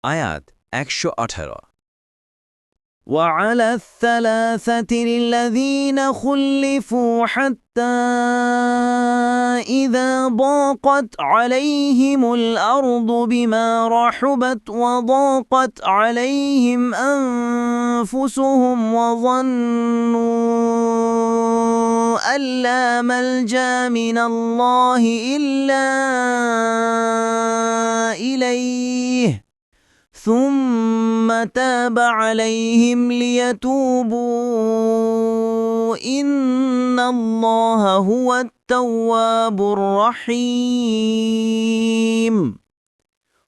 আয়াত 118 وعلى الثلاثة الذين خلفوا حتى إذا ضاقت عليهم الأرض بما رحبت وضاقت عليهم أنفسهم وظنوا أن لا ملجأ من الله إلا إليه ثم تاب عليهم ليتوبوا إن الله هو التواب الرحيم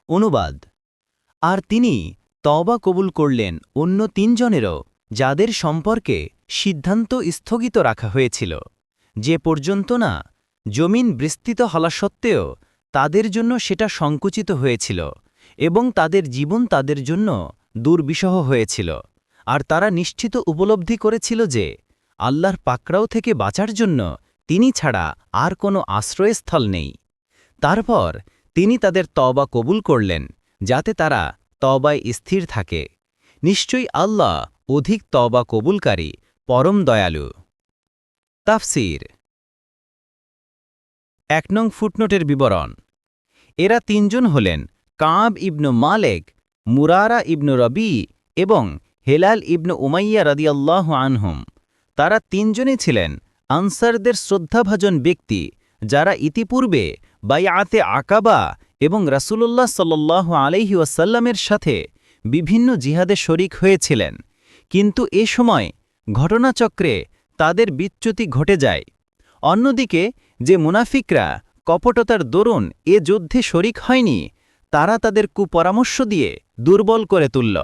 অনুবাদ আর তিনি তওবা কবুল করলেন অন্য তিনজনেরও যাদের সম্পর্কে সিদ্ধান্ত স্থগিত রাখা হয়েছিল যে পর্যন্ত না জমিন বিস্তৃত হলা সত্ত্বেও তাদের জন্য সেটা সংকুচিত হয়েছিল এবং তাদের জীবন তাদের জন্য দুর্বিষহ হয়েছিল আর তারা নিশ্চিত উপলব্ধি করেছিল যে আল্লাহর পাকড়াও থেকে বাঁচার জন্য তিনি ছাড়া আর কোনো আশ্রয়স্থল নেই। তারপর তিনি তাদের তওবা কবুল করলেন যাতে তারা তওবায় স্থির থাকে। নিশ্চয়ই আল্লাহ অধিক তওবা কবুলকারী পরম দয়ালু। তাফসীর ১ নং ফুটনোটের বিবরণ। এরা তিনজন হলেন কাব ইবনু মালেক, মুরারা ইবনু রবি এবং হেলাল ইবনু উমাইয়া রাদিয়াল্লাহু আনহুম। তারা তিনজনই ছিলেন আনসারদের শ্রদ্ধাভাজন ব্যক্তি যারা ইতিপূর্বে বাইআতে আকাবা এবং রাসূলুল্লাহ সাল্লাল্লাহু আলাইহি ওয়াসাল্লামের সাথে বিভিন্ন জিহাদে শরিক হয়েছিলেন, কিন্তু এ সময় ঘটনাচক্রে তাদের বিচ্যুতি ঘটে যায়। অন্যদিকে যে মুনাফিকরা কপটতার দরুন এ যুদ্ধে শরিক হয়নি, তারা তাদের কুপরামর্শ দিয়ে দুর্বল করে তুলল।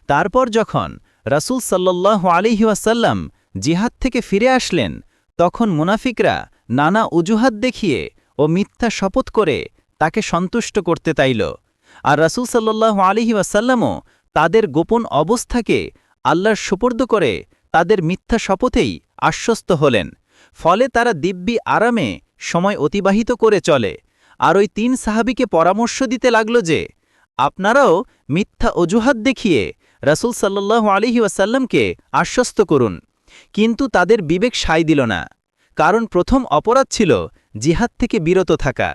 তারপর যখন রাসূল সাল্লাল্লাহু আলাইহি ওয়াসাল্লাম জিহাদ থেকে ফিরে আসলেন, তখন মুনাফিকরা নানা অজুহাত দেখিয়ে ও মিথ্যা শপথ করে তাকে সন্তুষ্ট করতে চাইল, আর রাসূল সাল্লাল্লাহু আলাইহি ওয়াসাল্লামও তাদের গোপন অবস্থাকে আল্লাহর সুপর্দ করে তাদের মিথ্যা শপথেই আশ্বস্ত হলেন। ফলে তারা দিব্যি আরামে সময় অতিবাহিত করে চলে। আর ওই ৩ সাহাবীকে পরামর্শ দিতে লাগল যে আপনারাও মিথ্যা অজুহাত দেখিয়ে রাসূল সাল্লাল্লাহু আলাইহি ওয়াসাল্লামকে আশ্বস্ত করুন। কিন্তু তাদের বিবেক সায় দিল না, কারণ প্রথম অপরাধ ছিল জিহাদ থেকে বিরত থাকা,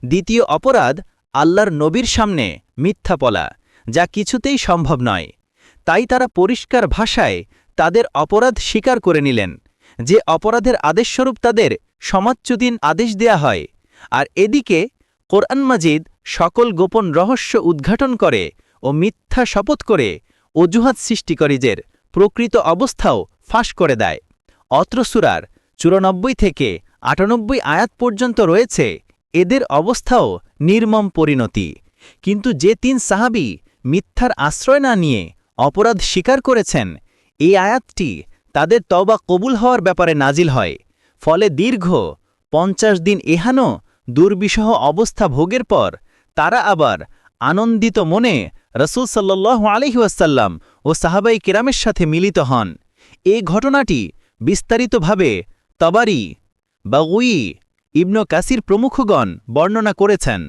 দ্বিতীয় অপরাধ আল্লাহর নবীর সামনে মিথ্যা বলা, যা কিছুতেই সম্ভব নয়। তাই তারা পরিষ্কার ভাষায় তাদের অপরাধ স্বীকার করে নিলেন, যে অপরাধের আদেশস্বরূপ তাদের সমাচ্যুতির আদেশ দেয়া হয়। আর এদিকে কোরআন মাজিদ সকল গোপন রহস্য উদ্ঘাটন করে ও মিথ্যা শপথ করে অজুহাত সৃষ্টিকারীদের প্রকৃত অবস্থাও ফাঁস করে দেয়। অত্র সূরার ৯৪ থেকে ৯৮ আয়াত পর্যন্ত রয়েছে এদের অবস্থাও নির্মম পরিণতি। কিন্তু যে ৩ সাহাবী মিথ্যার আশ্রয় না নিয়ে অপরাধ স্বীকার করেছেন, এই আয়াতটি তাদের তওবা কবুল হওয়ার ব্যাপারে নাজিল হয়। ফলে দীর্ঘ ৫০ দিন এহানো দুর্বিষহ অবস্থা ভোগের পর তারা আবার আনন্দিত মনে রাসূল সাল্লাল্লাহু আলাইহি ওয়াসাল্লাম ও সাহাবায়ে কেরামের সাথে মিলিত হন। এই ঘটনাটি বিস্তারিতভাবে তাবারি, বাগুয়ি, ইবনে কাসির প্রমুখগণ বর্ণনা করেছেন।